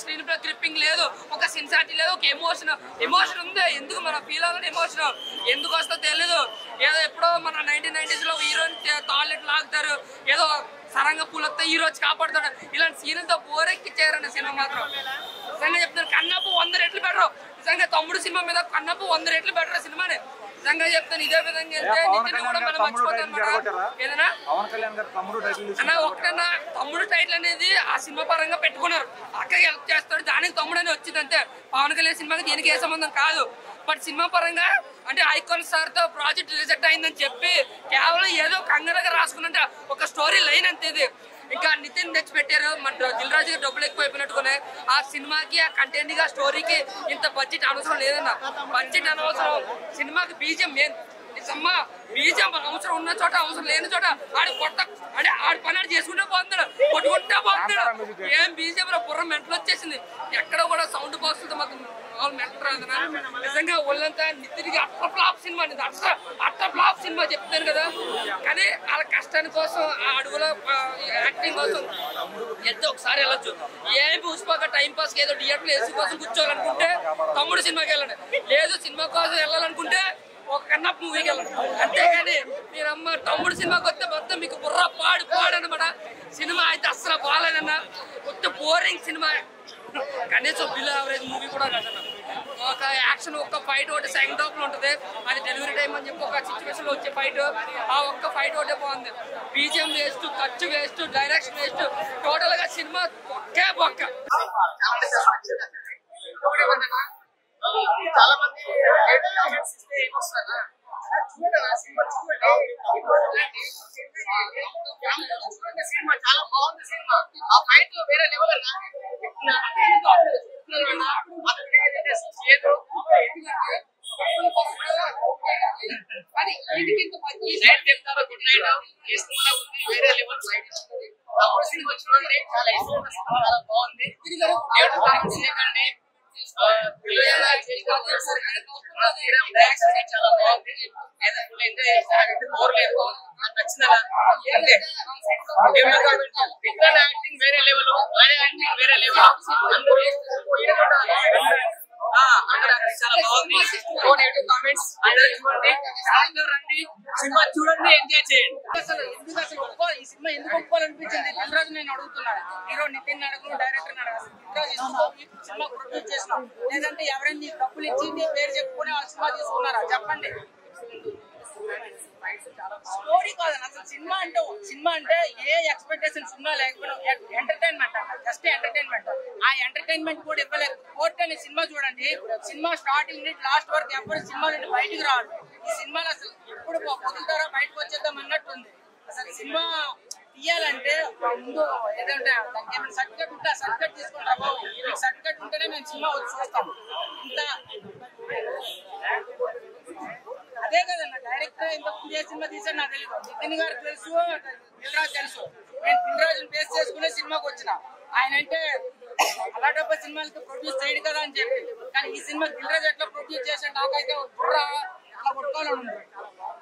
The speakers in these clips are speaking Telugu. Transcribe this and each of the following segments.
స్క్రీన్ ప్లే గ్రిప్పింగ్ లేదు, ఒక సిన్సారిటీ లేదు, ఒక ఎమోషన్ ఉంది. ఎందుకు మనం ఫీల్ అవ్వాలి ఎమోషన్ ఎందుకు వస్తుందో తెలీదు. ఏదో ఎప్పుడో మన 1990s లో హీరోని తాళ్ళెట్ లాగుతారు, ఏదో సరంగా పూలతో హీరో వచ్చి కాపాడుతాడు. ఇలాంటి సీన్లతో బోరెక్కిచ్చారన్న సినిమా మాత్రం నిజంగా చెప్తాను. కన్నప్ప 100 రెట్లు బెటర్. నిజంగా తమ్ముడు సినిమా మీద కన్నప్ప 100 రెట్లు బెటర్ సినిమాని నిజంగా చెప్తాను. ఇదే విధంగా వెళ్తే నితిన్ కూడా మనం మర్చిపోతాం అనమాట. ఏదైనా అన్న ఒకటన్నా తమ్ముడు టైటిల్ అనేది ఆ సినిమా పరంగా పెట్టుకున్నారు, అక్కడికి హెల్ప్ చేస్తాడు, దానికి తమ్ముడు అని వచ్చింది అంతే. పవన్ కళ్యాణ్ సినిమాకి దీనికి ఏ సంబంధం కాదు. బట్ సినిమా పరంగా అంటే ఐకాన్ స్టార్ తో ప్రాజెక్ట్ రిజెక్ట్ అయిందని చెప్పి కేవలం ఏదో కంగారుగా రాసుకున్నట్టు ఒక స్టోరీ లైన్ అంతే ఇది. ఇంకా నితిన్ తెచ్చి పెట్టారు, మన దిల్ రాజు డబ్బులు ఎక్కువ అయిపోయినట్టుకునే ఆ సినిమాకి ఆ కంటెంట్ గా స్టోరీకి ఇంత బడ్జెట్ అవసరం లేదన్న. బడ్జెట్ అనవసరం, సినిమాకి బీజం మెయిన్. నిజమ్మా బీజం అవసరం ఉన్న చోట, అవసరం లేని చోట ఆడు కొత్త అంటే ఆడు పని ఆడు చేసుకుంటే పోతున్నాడు, కొట్టుకుంటా పోతున్నాడు. ఏం బీజం బుర్ర మెంటలు వచ్చేసింది. ఎక్కడ కూడా సౌండ్ బాక్స్ మాకు మెంటల్ రాదనా. నిజంగా ఒళ్ళంతా నితిన్కి అట్ట ఫ్లాప్ సినిమా, అట్ట ఫ్లాప్ సినిమా చెప్తాను కదా. కానీ వాళ్ళ కష్టాని కోసం, ఆ అడుగుల యాక్టింగ్ కోసం ఎంతో ఒకసారి వెళ్ళొచ్చు. ఏం పుష్పక టైం పాస్ ఏదో థియేటర్లో ఏసీ కోసం కూర్చోవాలనుకుంటే తమ్ముడు సినిమాకి వెళ్ళండి, లేదు సినిమా కోసం వెళ్ళాలనుకుంటే ఒక కన్నప్ప మూవీకి వెళ్ళండి. అంతేగాని మీరమ్మ తమ్ముడు సినిమాకి వస్తే మొత్తం మీకు బుర్ర పాడనమాట. సినిమా అయితే అస్సలు బాగాలేదన్న, మొత్తం బోరింగ్ సినిమా. కనీసం బిలో యావరేజ్ మూవీ కూడా కాదన్న. ఒక యాక్షన్ ఒక్క ఫైట్ ఒకటి సెకండ్ హాఫ్ లో ఉంటుంది, అది డెలివరీ టైం అని చెప్పి ఒక సిచ్యువేషన్ లో వచ్చే ఫైట్, ఆ ఒక్క ఫైట్ ఒకటే బాగుంది. బీజిఎం వేస్ట్, ఖర్చు వేస్ట్, డైరెక్షన్ వేస్ట్, టోటల్ గా సినిమా ఒకే బొక్క. చాలా మంది సినిమా చాలా బాగుంది. సినిమా ఆ ఫైట్ వేరే లెవెల్ అన్న. గుడ్ నైట్ ఈ సినిమా ఉంది, వేరే లెవెల్ ఫైట్ ఉంటుంది. తమ్ముడు సినిమా చూడండి, చాలా ఇష్టం, చాలా బాగుంది. చేయకండి చాలా బాగుంది. యాక్టింగ్ వేరే లెవెల్, యాక్టింగ్ వేరే లెవెల్, చాలా బాగుంది. కామెంట్స్ అందరూ చూడండి, రండి సినిమా చూడండి, ఎంజాయ్ చేయండి. అసలు ఈ సినిమా ఎందుకు ఒప్పుకోవాలనిపించింది దిల్ రాజు నేను అడుగుతున్నాను. హీరో నితిన్ అడుగు, డైరెక్టర్ అడగాలి. దిల్ రాజు సినిమా ప్రొడ్యూస్ చేసినాం, లేదంటే ఎవరైనా డబ్బులు ఇచ్చి నీ పేరు చెప్పుకుని ఆ సినిమా తీసుకున్నారా చెప్పండి. స్టోరీ కాదని అసలు సినిమా అంటే ఏ ఎక్స్పెక్టేషన్స్ ఉన్నా లేకపోతే ఎంటర్టైన్మెంట్ అంట, జస్ట్ ఎంటర్టైన్మెంట్. ఆ ఎంటర్టైన్మెంట్ కూడా ఇవ్వలేదు. కోర్ట్ అనే సినిమా చూడండి, సినిమా స్టార్టింగ్ నుండి లాస్ట్ వరకు ఎవరు సినిమా నుండి బయటకు రావాలి. ఈ సినిమాలో అసలు ఎప్పుడు వదులుతారా బయటకు వచ్చేద్దాం అన్నట్టుంది. అసలు సినిమా తీయాలంటే ముందు ఏదంటే దానికి ఏమైనా సర్టిఫికేట్ ఉంటే ఆ సర్టిఫికేట్ తీసుకుంటా బాబు, మీకు సర్టిఫికేట్ ఉంటేనే మేము సినిమా వచ్చి చూస్తాం. ఇంత అదే కదన్న, డైరెక్టర్ ఇంత ఏ సినిమా తీసాడు నాకు తెలియదు. నితిన్ గారు తెలుసు, దిల్ రాజు తెలుసు. నేను దిల్ రాజుని బేస్ చేసుకునే సినిమాకి వచ్చిన. ఆయన అంటే అలాంటి సినిమాలకి ప్రొడ్యూస్ చేయడు కదా అని చెప్పి, కానీ ఈ సినిమా దిల్ రాజు ఎట్లా ప్రొడ్యూస్ చేశాడు నాకైతే బుర్ర అలా కొట్టుకోవాలని ఉంది.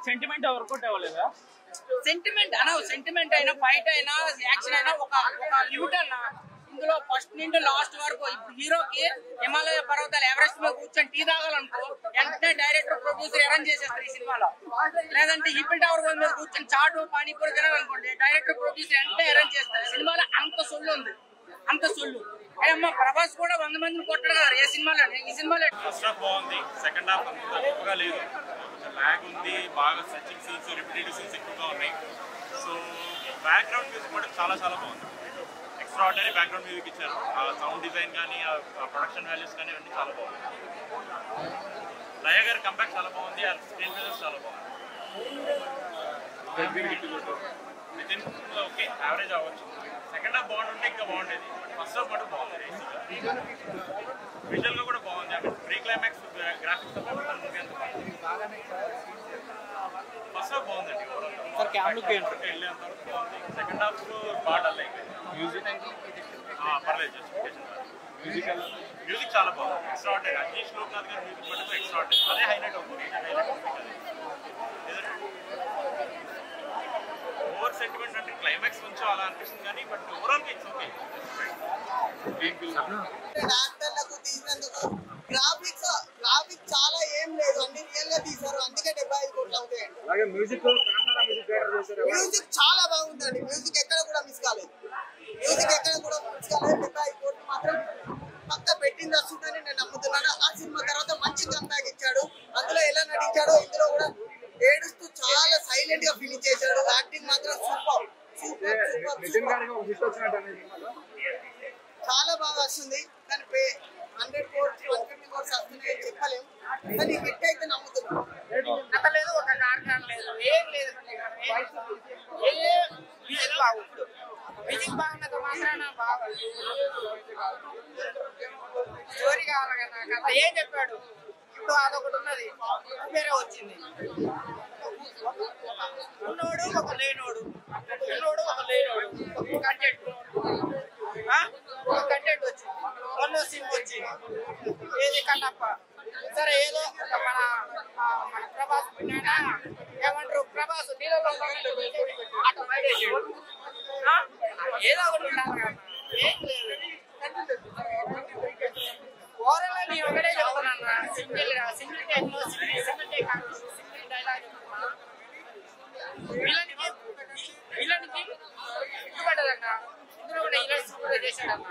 సెంటిమెంట్ వర్కౌట్ అవ్వలేదా? సెంటిమెంట్ అయినా, ఫైట్ అయినా, యాక్షన్ అయినా ఒక లిమిట్ అన్న. ఇందులో ఫస్ట్ నుండి లాస్ట్ వరకు ఇప్పుడు హీరోకి హిమాలయ పర్వతాలు ఎవరెస్ట్ మీద కూర్చొని టీ తాగాలనుకో వెంటనే డైరెక్టర్ ప్రొడ్యూసర్ అరేంజ్ చేసేస్తారు ఈ సినిమాలో. లేదంటే ఈఫిల్ టవర్ మీద కూర్చొని చాటు పానీపూరి తినాలనుకోండి డైరెక్టర్ ప్రొడ్యూసర్ వెంటనే అరేంజ్ చేస్తారు. సినిమాలో అంత సొల్లు ఉంది, అంత సొల్లు. అమ్మా ప్రభాస్ కూడా 100 మందిని కొట్టాడు కదా ఏ సినిమాలో. ఈ సినిమాలో ఫస్ట్ హాఫ్ బాగుంది, సెకండ్ హాఫ్ అంత ఎక్కువగా లేదు, బ్యాగ్ ఉంది, బాగా సర్చింగ్ సీన్స్, రిపిటేటివ్ సీన్స్ ఎక్కువగా ఉన్నాయి. సో బ్యాక్గ్రౌండ్ మ్యూజిక్ కూడా చాలా బాగుంది. ఎక్స్ట్రాఆర్డినరీ బ్యాక్గ్రౌండ్ మ్యూజిక్ ఇచ్చారు. ఆ సౌండ్ డిజైన్ కానీ, ఆ ప్రొడక్షన్ వాల్యూస్ కానీ అన్నీ చాలా బాగుంది. లయ గారి కంబ్యాక్ చాలా బాగుంది, ఆ స్క్రీన్ ప్రెజెన్స్ చాలా బాగుంది. నితిన్ ఓకే యావరేజ్ అవ్వచ్చు. సెకండ్ హాఫ్ బాగుంటుంటే ఇంకా బాగుండేది. ఫస్ట్ హాఫ్ కూడా బాగుంది, విజువల్గా కూడా బాగుంది. అక్కడ ప్రీ క్లైమాక్స్ గ్రాఫిక్స్ మూవీ అంత బాగుంది. ఫస్ట్ హాఫ్ బాగుందండి, వెళ్ళేంత వరకు బాగుంది. సెకండ్ హాఫ్ బాగా డల్ అయిపోయింది. పర్లేదు, మ్యూజిక్ చాలా బాగుంది, ఎక్స్ట్రాఆర్డినరీ. అజీష్ లోక్నాథ్ గారి మ్యూజిక్ పడితే ఎక్స్ట్రాఆర్డినరీ, అదే హైలైట్ అవుతుంది. ఓవర్ సెంటిమెంట్ అంటే క్లైమాక్స్ కొంచెం అలా అనిపిస్తుంది కానీ బట్ ఓవరాల్ ఇట్స్ ఓకే. యాక్టర్లకు తీసినందుకు గ్రాఫిక్స్ చాలా ఏం లేదు, అన్ని రియల్ గా తీశారు, అందుకే 75 కోట్లు అవుతాయండి. మ్యూజిక్ చాలా బాగుందండి, మ్యూజిక్ ఎక్కడ కూడా మిస్ కాలేదు. 75 కోట్లు మాత్రం పక్క పెట్టింది వస్తుందని నేను నమ్ముతున్నాను. ఆ సినిమా తర్వాత మంచి కంబ్యాక్ ఇచ్చాడు. అందులో ఎలా నటించాడో ఇందులో కూడా ఏడుస్తూ చాలా సైలెంట్ గా ఫినిష్ చేశాడు. యాక్టింగ్ మాత్రం సూపర్. చాలా బాగా వస్తుంది కానీ 100 కోట్స్ 150 కోట్స్ వస్తున్నాయని చెప్పలేము, కానీ హిట్ అయితే నమ్ముతున్నాం. లేదు ఒక కారణం లేదు, ఏం లేదు, మ్యూజిక్ బాగున్నది మాత్రాన బాగా స్టోరీ కావాలి కదా, కథ ఏం చెప్పాడు ఇప్పుడు అదొకటి ఉన్నది వేరే వచ్చింది. ఉన్నోడు ఒక లేనోడు, ఒక కంటెంట్ వచ్చింది, వన్ సినిమా వచ్చింది, ఏది కన్నప్ప సరే ఏదో మన ప్రభాస్ ఏమంటారు, ప్రభాస్ నీళ్ళలో ఏదో ఒకటి ఉండాలి కదా, ఏం లేదు. ఓవరాల్ నేను ఒకటే చెప్తున్నాను, సింగిల్ డైలాగ్ విలన్కి ఇష్టపడ్డదన్న, ఇందులో కూడా ఇలా సూపర్ చేశాడన్న,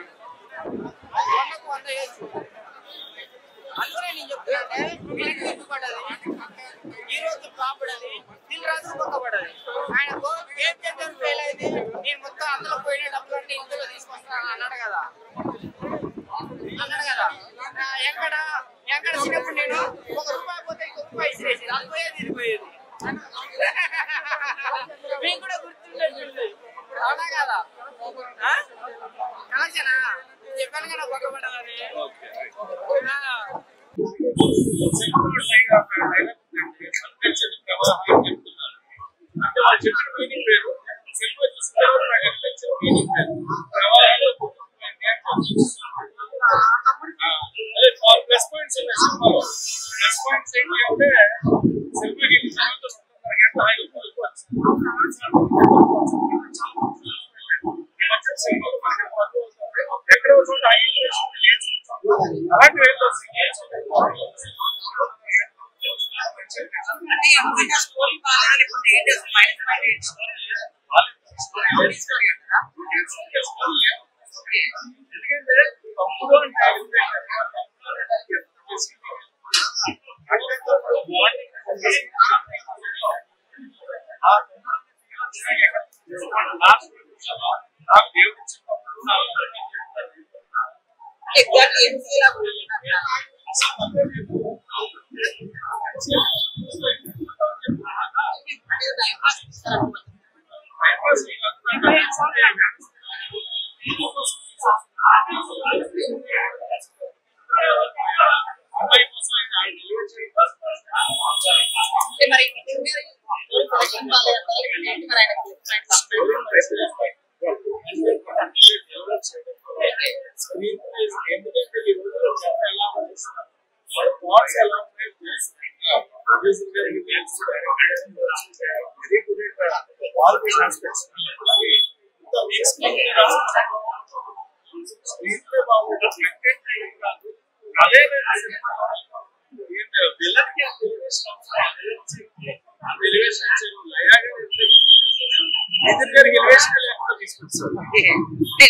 100కు 100 వేసు. అందులో నేను చెప్తున్నానంటే విలన్కి ఇష్టపడ్డది, హీరోకి కాపడది, దిల్ రాజు పక్కబడ్డది. ఆయన గేమ్ చేద్దాం ఫెయిల్ అయింది, నేను మొత్తం అందులో పోయిన డబ్బులన్నీ ఇందులో తీసుకొస్తాను అన్నాడు కదా. ఎక్కడ చిన్నప్పుడు నేను ₹1 పోతే ₹1 ఇసిరేసి అది పోయేది ఇది పోయేది, మీకు కూడా గుర్తుంటుంది అవునా కదా? కలెక్షనా చెప్పాను కదా పక్కబడ్డాలని.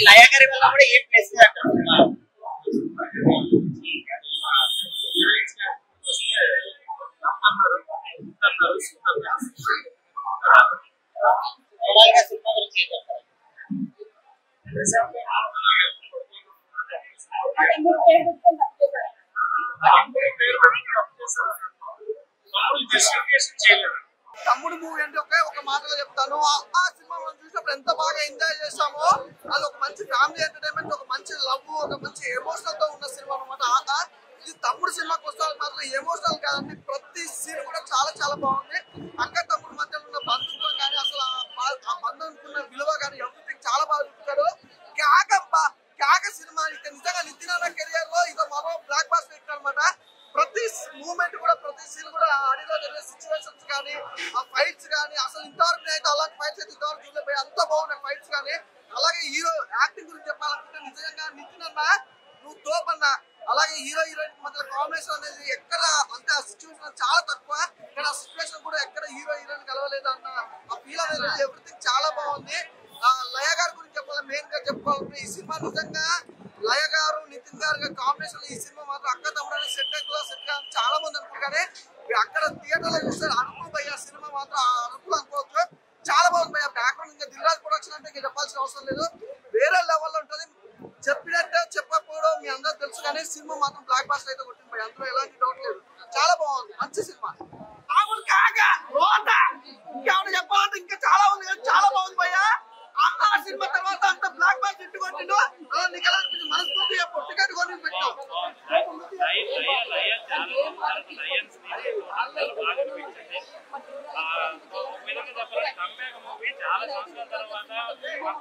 లయా గారి వల్ల కూడా ఏం ప్లేస్ సినిమా గురించి తమ్ముడు మూవీ అంటే ఒక మాటలో చెప్తాను, ఆ సినిమా మనం చూసినప్పుడు ఎంత బాగా ఎంజాయ్ చేస్తామో, అది ఒక మంచి ఫ్యామిలీ ఎంటర్టైన్మెంట్, ఒక మంచి లవ్, ఒక మంచి ఎమోషనల్ తో ఉన్న సినిమా అనమాట. ఇది తమ్ముడు సినిమాకి వస్తే మాత్రం ఎమోషనల్ కాదండి, ప్రతి సీన్ కూడా చాలా చాలా బాగుంది. అక్క తమ్ముడు మధ్యలో ఉన్న బంధుత్వం కానీ అసలు ఆ బంధువుకు ఉన్న విలువ కానీ ఎవ్రీథింగ్ చాలా బాగా చూపించారు. క్యాక సినిమా నిజంగా నితిన్ కెరియర్ లో ఇది మరో బ్లాక్ బాస్టర్ హిట్ అనమాట. ప్రతి మూమెంట్ కూడా ప్రతి సీన్ కూడా ఆడిలో జరిగే సిచ్యువేషన్స్ కానీ ఆ ఫైట్స్ కానీ అసలు ఇంతవరకు అయితే అలాంటి ఫైట్స్ అయితే ఇంతవరకు చూడలేదు. అంత బాగున్నాయి ఫైట్స్ కానీ. అలాగే హీరో యాక్టింగ్ గురించి చెప్పాలనుకుంటే నిజంగా నితిన్ అన్న నువ్వు తోపన్న. అలాగే హీరో హీరోయిన్ మధ్య కాంబినేషన్ అనేది ఎక్కడ అంటే ఆ సిచ్యువేషన్ చాలా తక్కువ, ఇక్కడ ఆ సిచ్యువేషన్ కూడా ఎక్కడ హీరో హీరోయిన్ కలవలేదు అన్న ఆ ఫీల్ అనేది ఎవ్రీథింగ్ చాలా బాగుంది. లయ గారి గురించి చెప్పాలి, మెయిన్ గా చెప్పుకోవాలంటే ఈ సినిమా నిజంగా లయ గారు నితిన్ గారు కాంబినేషన్ ఈ సినిమా మాత్రం అక్క తమ్ముడు సెట్ చాలా మంది అనుకుంటారు కానీ అక్కడ థియేటర్ లో చూస్తే అరుపులు భయ్య సినిమా మాత్రం ఆ అరుపులు అనుకోవచ్చు. చాలా బాగుంది భయ్య. బ్యాక్గ్రౌండ్ ఇంకా దిల్రాజ్ ప్రొడక్షన్ అంటే ఇంకా చెప్పాల్సిన అవసరం లేదు, వేరే లెవెల్లో ఉంటుంది. చెప్పినట్టే చెప్పకపోవడం మీ అందరూ తెలుసు కానీ సినిమా మాత్రం బ్లాక్ బాస్టర్ అయితే కొట్టింది భయ్య, అందులో ఎలాంటి డౌట్ లేదు. చాలా బాగుంది, మంచి సినిమా. ఇంకేమైనా చెప్పాలంటే ఇంకా చాలా ఉంది, చాలా బాగుంది భయ్య. ఆ సినిమా తర్వాత అంత బ్లాక్ బాస్టర్ ఇట్టు కొట్టిండు, మనస్ఫూర్తి టికెట్ కొని పెట్టాం. చాలా సంవత్సరాల తర్వాత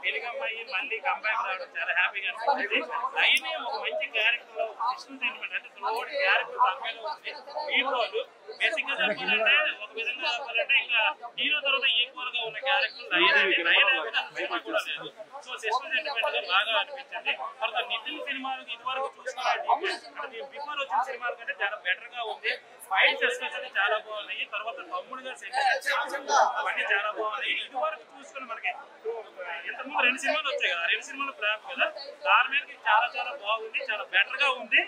తెలుగు అమ్మాయి మళ్ళీ కంబ్యాక్ రావడం చాలా హ్యాపీగా అనిపించింది. అయినా ఒక మంచి క్యారెక్టర్ విష్ణు సెంటిమెంట్ అంటే రోడ్ క్యారెక్టర్ తగ్గలో ఉంది. హీరోలు బేసిక్ గా చెప్పాలంటే ఒక విధంగా చెప్పాలంటే ఇంకా హీరో తర్వాత ఈక్వల్ గా ఉన్న క్యారెక్టర్ లైన్ కూడా లేదు. సో విష్ణు సెంటిమెంట్ గా బాగా అనిపించింది. తర్వాత నితిన్ సినిమాలు ఇదివరకు చూసుకున్నట్టు బిఫోర్ వచ్చిన సినిమాల కంటే చాలా బెటర్ గా ఉంది. ఫైట్స్ ఎస్పెషల్లీ చాలా బాగున్నాయి. తర్వాత తమ్ముడుగా సెంటిమెంట్ అవన్నీ చాలా బాగున్నాయి. ఇదివరకు చూసుకుని మనకి ఇంతకుముందు 2 సినిమాలు వచ్చాయి కదా, 2 సినిమాలు ఫ్లాప్ కదా, దాని మీద చాలా చాలా బాగుంది, చాలా బెటర్ గా ఉంది.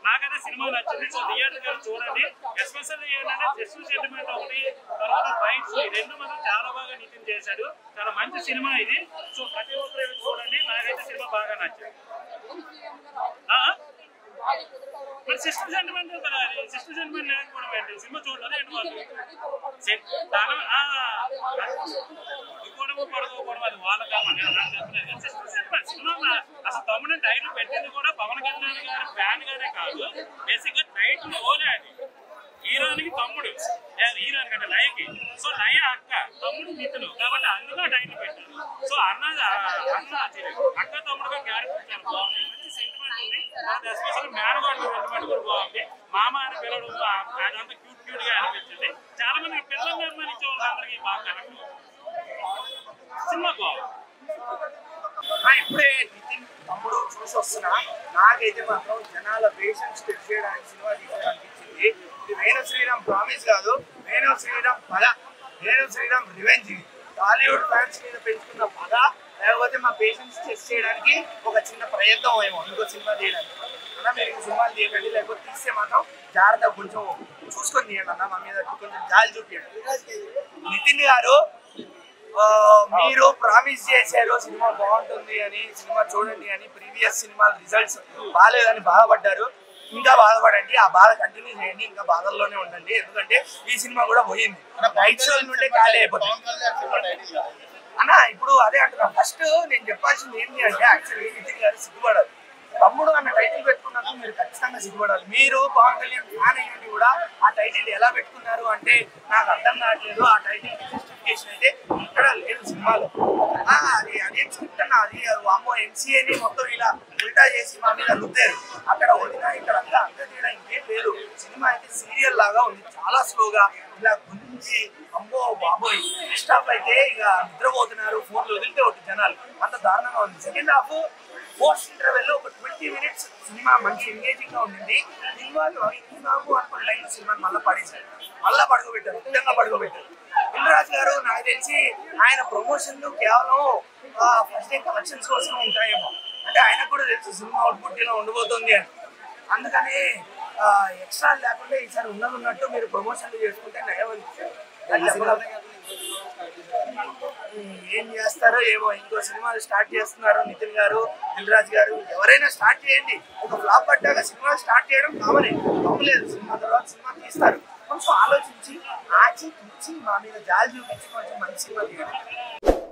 నాకైతే సినిమా నచ్చింది. సో థియేటర్ గారు చూడండి. ఎస్పెషల్లీ ఏంటంటే విష్ణు సెంటిమెంట్ ఒకటి, తర్వాత ఫైట్స్ ఈ 2 మాత్రం చాలా బాగా నితిన్ చేశాడు. చాలా మంచి సినిమా ఇది. సో ప్రతి ఒక్కరు చూడండి. నాకైతే సినిమా బాగా నచ్చింది. మరి సిస్టర్ సెంటిమెంట్ కదా, సిస్టర్ సెంటిమెంట్ లేకపోవడం ఏంటి? సినిమా చూడలేదు ఏంటి వాళ్ళు పడుకోవడం అది వాళ్ళ సినిమా. అసలు తమ్ముడు టైటిల్ పెట్టింది కూడా పవన్ కళ్యాణ్ గారి ఫ్యాన్ గానే కాదు, బేసిక్ గా టైటిల్ ఓలే అది. హీరోనికి తమ్ముడు, హీరోయిన్ కంటే లయకి. సో లయ అక్క, తమ్ముడు నితులు, కాబట్టి అందులో టైటిల్ పెట్టారు. సో అన్న అక్క తమ్ముడుగా క్యారెక్టర్ చాలా బాగుంది, మంచి సెంటిమెంట్ ఉంది. ఎస్పెషల్ మేనగోడ సెంటిమెంట్ కూడా బాగుంది. మామ అని పిల్లడు అదంతా క్యూట్ గా అనిపించింది. చాలా మంది పిల్లలు అభిమానించే వాళ్ళందరికీ బాగా కనెక్ట్. సినిమా బాగుంది. ఇప్పుడే నితిన్ తమ్ముడు చూసి వస్తున్నా. నాకైతే మాత్రం జనాల పేషెన్స్ టెస్ట్ చేయడానికి సినిమా తీసుకోవాలనిపించింది. ఇది వేణు శ్రీరామ్ ప్రామిస్ కాదు, వేణు శ్రీరామ్ పగ, వేణు శ్రీరామ్ రివెంజ్. ఇది టాలీవుడ్ ఫ్యాన్స్ మీద పెంచుకున్న పగ, లేకపోతే మా పేషెన్స్ టెస్ట్ చేయడానికి ఒక చిన్న ప్రయత్నం ఏమో ఇంకో సినిమా తీయడానికి. అన్న మీరు సినిమాలు తీయకండి, లేకపోతే తీస్తే మాత్రం జాగ్రత్తగా కొంచెం చూసుకొని తీయండి అన్న, మా మీద కొంచెం జాలి చూపించండి. నితిన్ గారు మీరు ప్రామిస్ చేశారు సినిమా బాగుంటుంది అని, సినిమా చూడండి అని. ప్రీవియస్ సినిమా రిజల్ట్స్ బాగాలేదని బాధపడ్డారు. ఇంకా బాధపడండి, ఆ బాధ కంటిన్యూ చేయండి, ఇంకా బాధల్లోనే ఉండండి. ఎందుకంటే ఈ సినిమా కూడా పోయింది, నైట్ షో నుండే ఖాళీ అయిపోతుంది అన్న. ఇప్పుడు అదే అంటున్నా, ఫస్ట్ నేను చెప్పాల్సింది ఏంటి అంటే యాక్చువల్లీ నితిన్ గారు సిగ్గుపడాలి. తమ్ముడు అన్న టైటిల్ పెట్టుకున్నందుకు మీరు ఖచ్చితంగా సిగ్గుపడాలి. మీరు పవన్ కళ్యాణ్ ఫ్యాన్ అయ్యండి కూడా ఆ టైటిల్ ఎలా పెట్టుకున్నారు అంటే నాకు అర్థం కావట్లేదు. ఆ టైటిల్ జస్టిఫికేషన్ అయితే ఇక్కడ లేదు సినిమాలో. అదే చెప్తున్నా, అది అమ్మో ఎంసీఏని మొత్తం ఇలా ఉల్టా చేసి మా మీద రుద్దారు. అక్కడ వదిలినా ఇక్కడ అంతా తేడా ఇంకేం లేదు. సినిమా అయితే సీరియల్ లాగా ఉంది, చాలా స్లోగా ఇలా గురించి అమ్మో బాబోయ్. ఫస్ట్ హాఫ్ అయితే ఇక నిద్రపోతున్నారు, ఫోన్లు వదిలితే ఒకటి జనాలు, అంత దారుణంగా ఉంది. సెకండ్ హాఫ్ పోస్ట్ ఇంటర్వెల్ ఒక 20 minutes సినిమా మంచి ఎంగేజింగ్ గా ఉండింది. సినిమాలు అనుకున్న టైం సినిమాని మళ్ళీ పడేశారు, మళ్ళీ పడుకోబెట్టారు, ముఖ్యంగా పడుకోబెట్టారు. దిల్రాజ్ గారు నాకు తెలిసి ఆయన ప్రమోషన్లు కేవలం ఫస్ట్ డే కలెక్షన్స్ కోసం ఉంటాయేమో, అంటే ఆయనకు కూడా తెలుసు సినిమా అవుట్పుట్ ఇలా ఉండబోతుంది అని. అందుకని ఎక్స్ట్రా లేకుండా ఈసారి ఉన్నట్టు మీరు ప్రమోషన్లు చేసుకుంటే నయం అనిపిస్తారు. ఏం చేస్తారో ఏమో, ఇంకో సినిమాలు స్టార్ట్ చేస్తున్నారు నితిన్ గారు, దిల్రాజ్ గారు. ఎవరైనా స్టార్ట్ చేయండి, ఒక ఫ్లాప్ పడ్డాక సినిమాలు స్టార్ట్ చేయడం కామనే, తప్పలేదు. సినిమా తర్వాత సినిమా తీస్తారు. కొంచెం ఆలోచించి ఆచి కూర్చి మా మీద జాలి చూపించి కొంచెం మంచి సినిమా తీయండి.